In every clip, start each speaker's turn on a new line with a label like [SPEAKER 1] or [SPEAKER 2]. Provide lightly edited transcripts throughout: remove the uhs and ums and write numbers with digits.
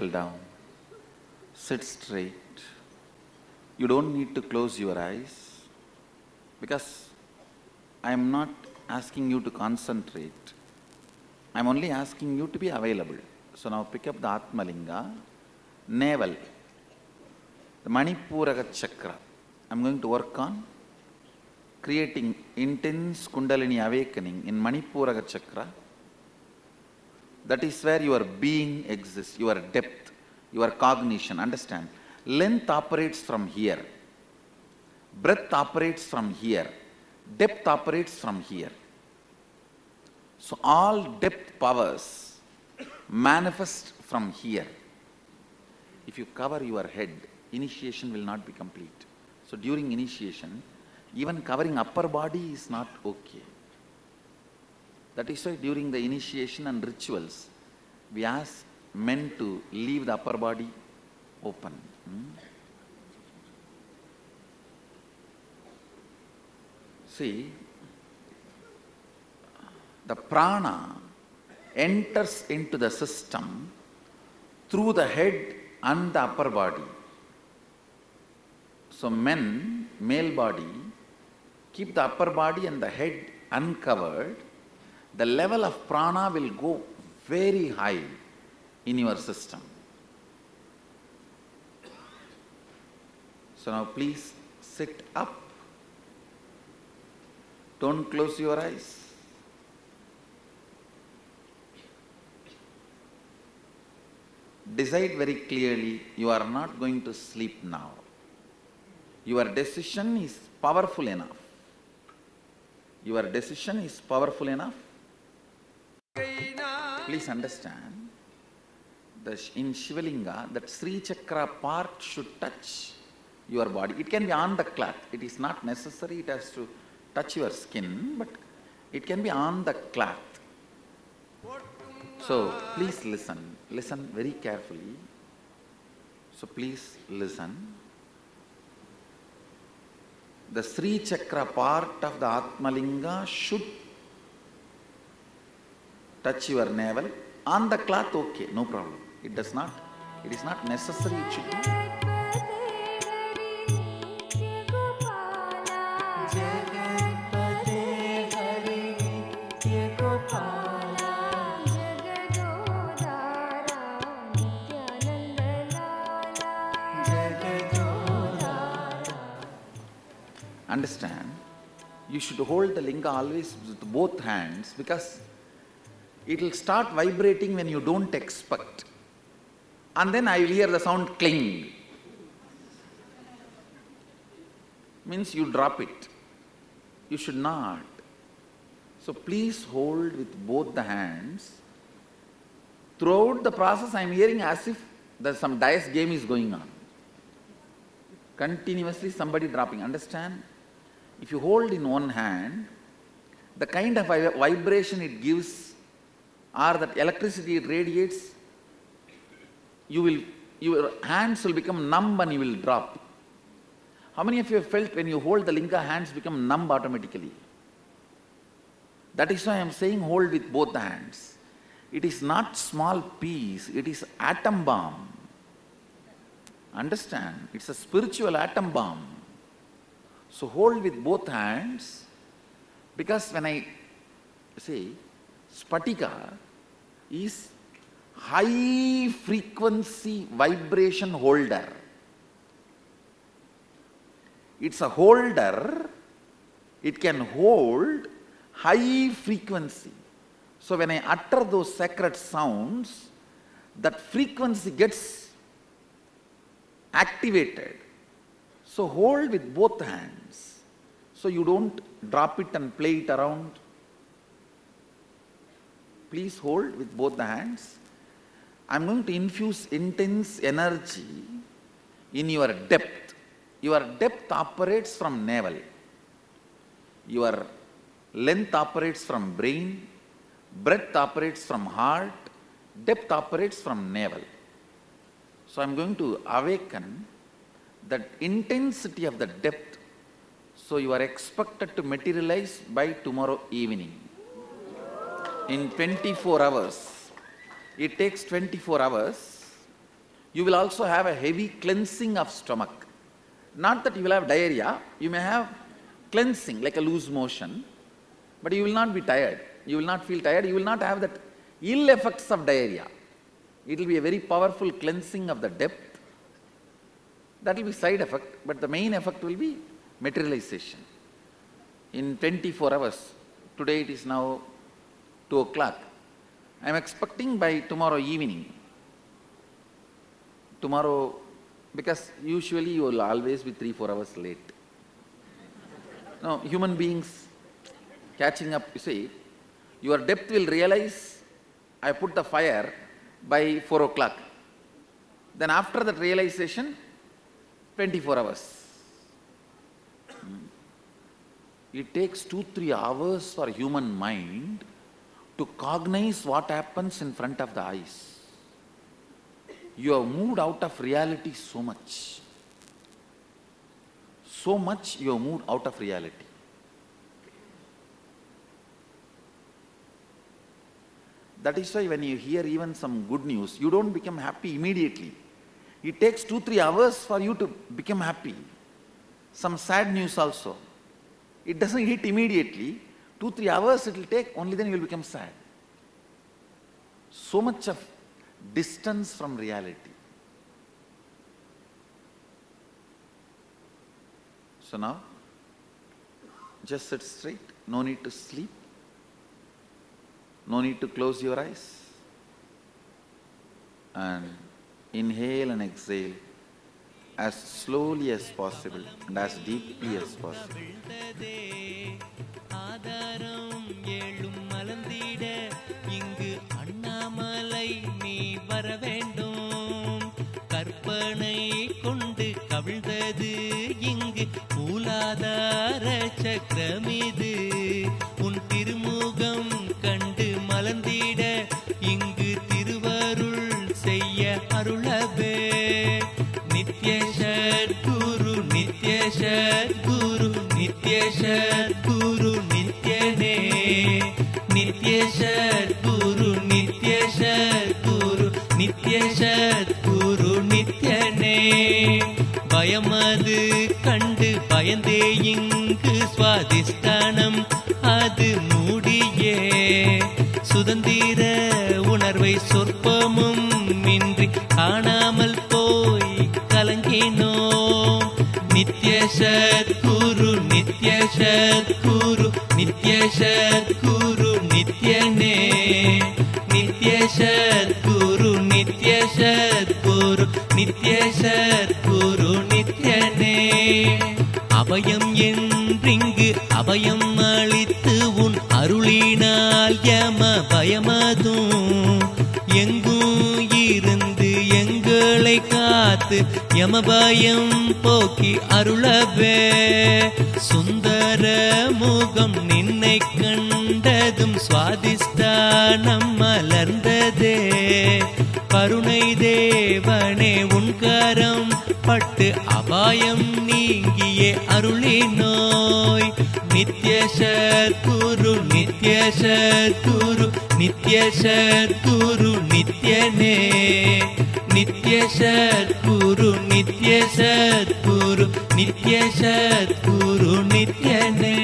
[SPEAKER 1] settle down. Sit straight. You don't need to close your eyes because I am not asking you to concentrate. I am only asking you to be available. So now pick up the Atmalinga, navel, the Manipuraka chakra. I am going to work on creating intense Kundalini awakening in Manipuraka chakra. That is where your being exists, your depth, your cognition. Understand? Length operates from here. Breadth operates from here. Depth operates from here. So all depth powers manifest from here. If you cover your head, initiation will not be complete. So during initiation, even covering upper body is not okay. That is why during the initiation and rituals, we ask men to leave the upper body open. See, the prana enters into the system through the head and the upper body. So men, male body, keep the upper body and the head uncovered. The level of prana will go very high in your system. So now please sit up. Don't close your eyes. Decide very clearly, you are not going to sleep now. Your decision is powerful enough. Your decision is powerful enough. Please understand, in Shivalinga, that Sri Chakra part should touch your body. It can be on the cloth. It is not necessary it has to touch your skin, but it can be on the cloth. So please listen. Listen very carefully. So please listen. The Sri Chakra part of the Atmalinga should touch your navel. On the cloth, okay, no problem. It does not. It is not necessary it should be. Understand, you should hold the linga always with both hands because it will start vibrating when you don't expect. And then I will hear the sound cling. Means you drop it. You should not. So please hold with both the hands. Throughout the process I am hearing as if there's some dice game is going on. Continuously somebody dropping. Understand? If you hold in one hand, the kind of vibration it gives or that electricity it radiates, your hands will become numb and you will drop. How many of you have felt when you hold the linga, hands become numb automatically? That is why I am saying hold with both the hands. It is not small piece, it is atom bomb. Understand? It's a spiritual atom bomb. So hold with both hands, because when I say Spatika is high frequency vibration holder. It's a holder, it can hold high frequency. So when I utter those sacred sounds, that frequency gets activated. So hold with both hands. So you don't drop it and play it around. Please hold with both the hands. I am going to infuse intense energy in your depth. Your depth operates from navel. Your length operates from brain. Breadth operates from heart. Depth operates from navel. So I am going to awaken that intensity of the depth. So you are expected to materialize by tomorrow evening. In 24 hours. It takes 24 hours you will also have a heavy cleansing of stomach. Not that you will have diarrhea, you may have cleansing like a loose motion, but you will not be tired. You will not feel tired, you will not have that ill effects of diarrhea. It will be a very powerful cleansing of the depth. That will be side effect, but the main effect will be materialization. In 24 hours, today it is now 2 o'clock, I am expecting by tomorrow evening, because usually you will always be 3-4 hours late. No, human beings catching up, you see, your depth will realize, I put the fire by 4 o'clock. Then after that realization, 24 hours. It takes 2-3 hours for human mind to cognize what happens in front of the eyes. You have moved out of reality so much. So much you have moved out of reality. That is why when you hear even some good news, you don't become happy immediately. It takes 2-3 hours for you to become happy. Some sad news also. It doesn't hit immediately. 2-3 hours it will take, only then you will become sad. So much of distance from reality. So now, just sit straight, no need to sleep, no need to close your eyes, and inhale and exhale as slowly as possible and as deeply as possible.
[SPEAKER 2] கற்பனை கொண்டு கவிழ்ந்தது இங்கு மூலாதார சக்கரமிது. உன் திருமுகம் கண்டு மலர்ந்திட இங்கு திருவருள் செய்ய அருளவே. நித்ய சத்குரு நித்ய சத்குரு நித்ய சத்குரு நித்யனே. நித்ய சத்குரு நித்ய சத்குரு நித்ய சத்குரு நித்யனே. பயமது கண்டு பயந்தே இங்கு சுவாதிஷ்டானம் அது மூடியே. சுதந்திர உணர்வை சொற்பமும் இன்றி காணாமல் போய் கலங்கினோம். நித்ய சத்குரு நித்ய சத்குரு நித்ய சத்குரு நித்யனே. நித்ய சத்குரு நித்ய சத்குரு நித்ய சத்குரு நித்யனே. அபயம் என்றிங்கு அபயம் அளித்து உன் அருளினால் யம பயமதும் எங்கும் இருந்து எங்களை காத்து யமபயம் போக்கி அருளவே. சுந்தர முகம் நின்னை கண்டதும் சுவாதிஷ்டானம் மலர்ந்ததே. கருணை தேவனே உன் கரம் பட்டு அபாயம் நீங்கியே அருளினோய். நித்ய சத்குரு நித்ய சத்குரு நித்ய சத்குரு நித்யனே. நித்ய சத்குரு நித்ய சத்குரு நித்ய சத்குரு நித்யனே.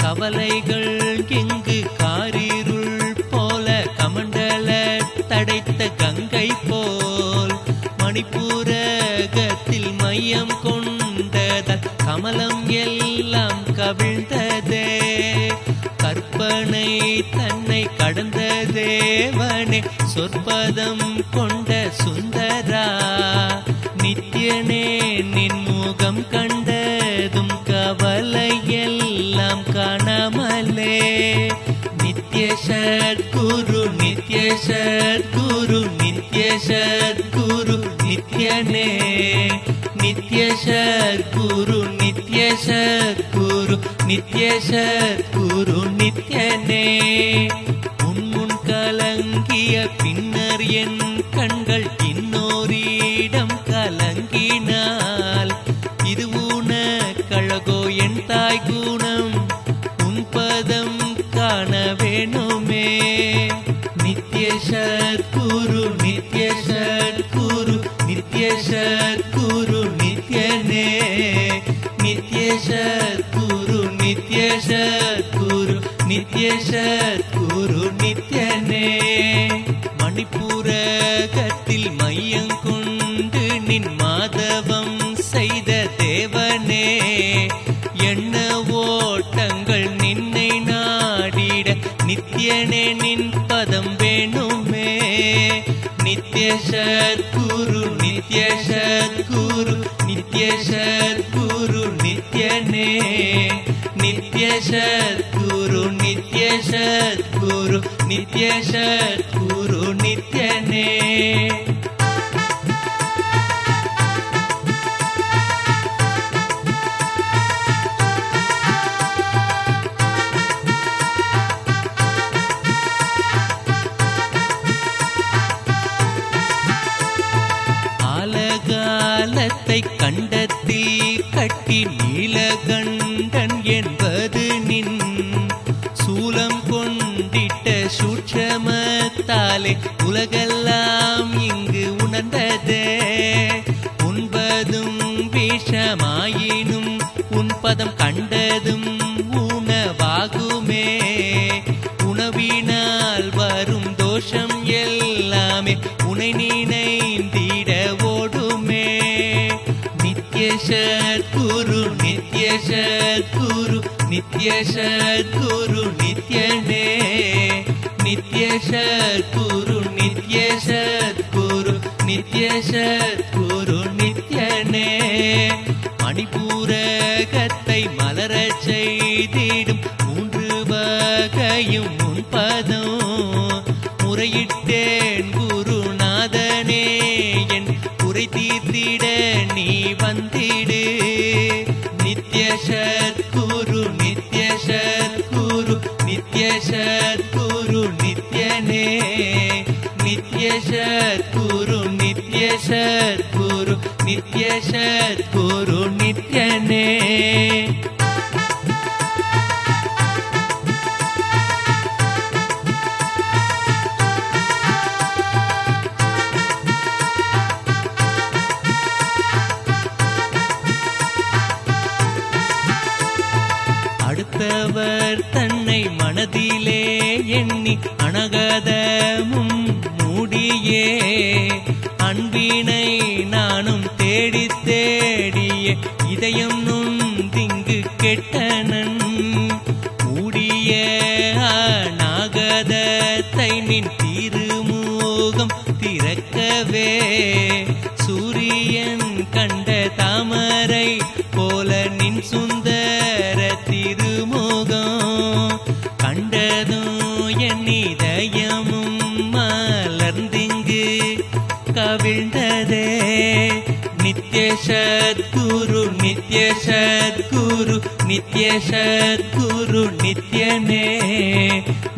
[SPEAKER 2] கவலைகள் எங்கு காரிருள் போல கமண்டல தடைத்த கங்கை போல் மணிப்பூரகத்தில் மையம் கொண்டதால் கமலம் எல்லாம் கவிழ்ந்ததே. கற்பனை தன்னை கடந்த தேவனே சொற்பதம் கொண்ட சுந்தரா. நித்யனே நின் முகம் கண்டதும் கவலை எல்லாம் காணாமலே. நித்ய சத்குரு நித்ய சத்குரு நித்ய சத்குரு நித்யனே. நித்ய சத்குரு நித்ய சத்குரு நித்ய சத்குரு நித்யனே. உன் முன் கலங்கிய பின்னர் என் கண்கள் नित्य सद्गुरु नित्यने नित्य सद्गुरु नित्य सद्गुरु नित्य सद्गुरु नित्यने மணிப்புரகத்தில் மையங்கொண்டு நின் மாதவம் செய்த தேவனே எண்ண ஓட்டங்கள் நின்னை நாடிட நித்யனே நின் பதம் வேணுமே நித்ய சத்குரு நித்ய சத்குரு நித்ய சத்குரு நித்யனே நித்ய சத்குரு நித்ய சத்குரு நித்ய சத்குரு நித்யனே ஆலகாலத்தை கண்டத்தில் கட்டி நீலகண்டன் என்பது நின் சூலம் கொண்டிட்ட சூட்சமத்தாலே உலகெல்லாம் இங்கு உணர்ந்ததே உண்பதும் விஷமாயினும் உன் பதம் கண்டதும் உணவாகுமே உணவினால் வரும் தோஷம் எல்லாமே உனை நினைந்திட ஓடுமே நித்ய சத்குரு நித்ய சத்குரு நித்ய சத்குரு நித்யனே நித்ய சத்குரு நித்ய சத்குரு நித்ய சத்குரு நித்யனே மணிபூரகத்தை மலரச் செய்திடும் மூன்று வகையும் உன் பதம் முறையிட்டேன் குருநாதனே என் குறை தீர்த்திட நீ வந்திடு நித்ய சத்குரு நித்ய சத்குரு நித்ய சத்குரு நித்யனே நித்ய சத்குரு நித்ய சத்குரு நித்ய சத்குரு நித்யனே அடுத்தவர் தன்னை மனதிலே எண்ணி அனகதமும் மூடியே அன்பினை நானும் தேடி தேடிய இதயம் நுந்திங்கு கெட்டனன் மூடிய அநாகதத்தை நின் திருமுகம் திறக்கவே சூரியன் கண்ட தாமரை போல நின் சுந்தர திருமுகம் கண்டதும் என் இதயமும் மலர்ந்திங்கு கவிழ்ந்ததே நித்ய சத்குரு நித்ய சத்குரு நித்ய சத்குரு நித்யனே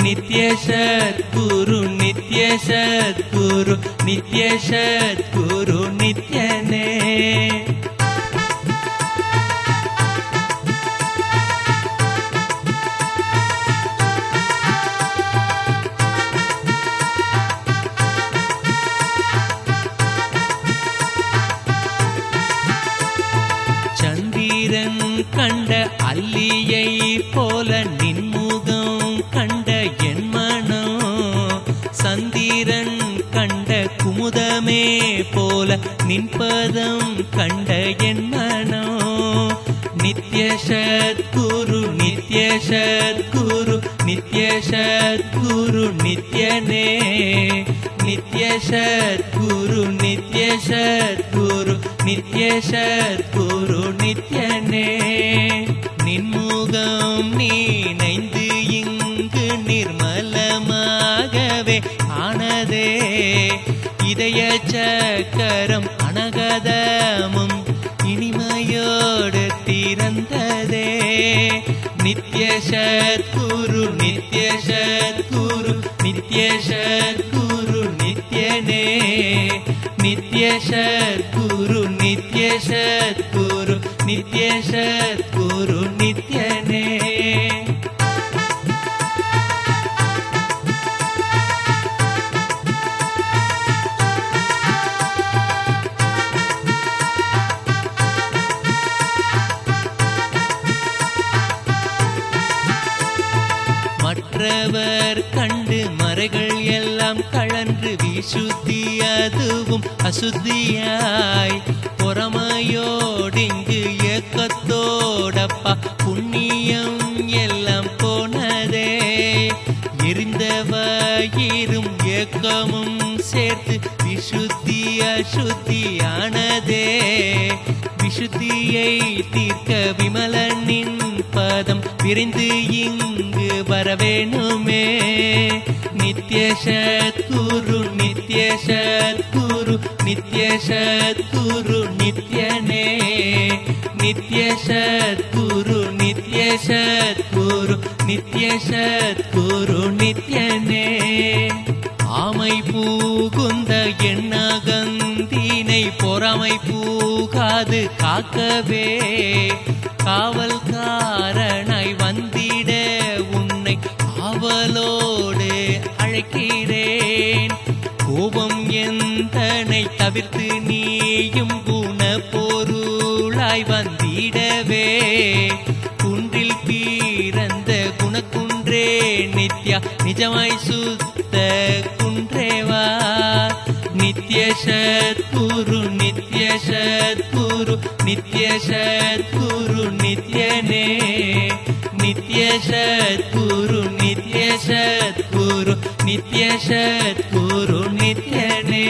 [SPEAKER 2] நித்ய சத்குரு நித்ய சத்குரு நித்ய சத்குரு நித்யனே கண்ட அல்லியை போல நின்முகம் கண்ட என் மனம் சந்திரன் கண்ட குமுதமே போல நின்பதம் கண்ட என் மனம் நித்ய சத்குரு நித்ய சத்குரு நித்ய சத்குரு நித்யனே நித்ய சத்குரு நித்ய சத்குரு நித்ய சத்குரு நித்யனே நின்முகம் நீனைந்து இங்கு நிர்மலமாகவே ஆனதே இதய சக்கரம் அனகதமும் இனிமையோடு திறந்ததே நித்ய சத்குரு நித்ய சத்குரு நித்ய சத்குரு நித்யனே நித்ய சத்குரு நித்ய சத்குரு நித்ய சத்குரு நித்யனே மற்றவர் கண்டு மறைகள் எல்லாம் கழன்று விசுத்தி அதுவும் அசுத்தியாய் பொறாமையோடிங்கு ஏக்கத்தோடப்பா புண்ணியம் எல்லாம் போனதே எரிந்தவயிரும் ஏக்கமும் சேர்த்து விசுத்தி அசுத்தியானதே விசுத்தியை தீர்க்க விமலனின் பதம் விரைந்து இங்கு வரவேணுமே நித்ய சத்குரு நித்ய சத்குரு நித்ய சத்குரு நித்யனே நித்ய சத்குரு நித்ய சத்குரு நித்ய சத்குரு நித்யனே ஆமை பூகுந்த எண்ணகந்தினை பொறாமை பூகாது காக்கவே காவல்காரனாய் வந்திட உன்னை ஆவலோடு அழைக்கிறேன் கோபம் எந்தனை தவிர்த்து நீயும் குண பொருளாய் வந்திடவே குன்றில் பிறந்த குணக்குன்றே நித்யா நிஜமாய் சுத்த குன்றேவா நித்ய சத்குரு நித்ய சத்குரு நித்ய சத்குரு நித்யனே நித்ய சத்குரு நித்ய சத்குரு நித்ய சத்குரு நித்யனே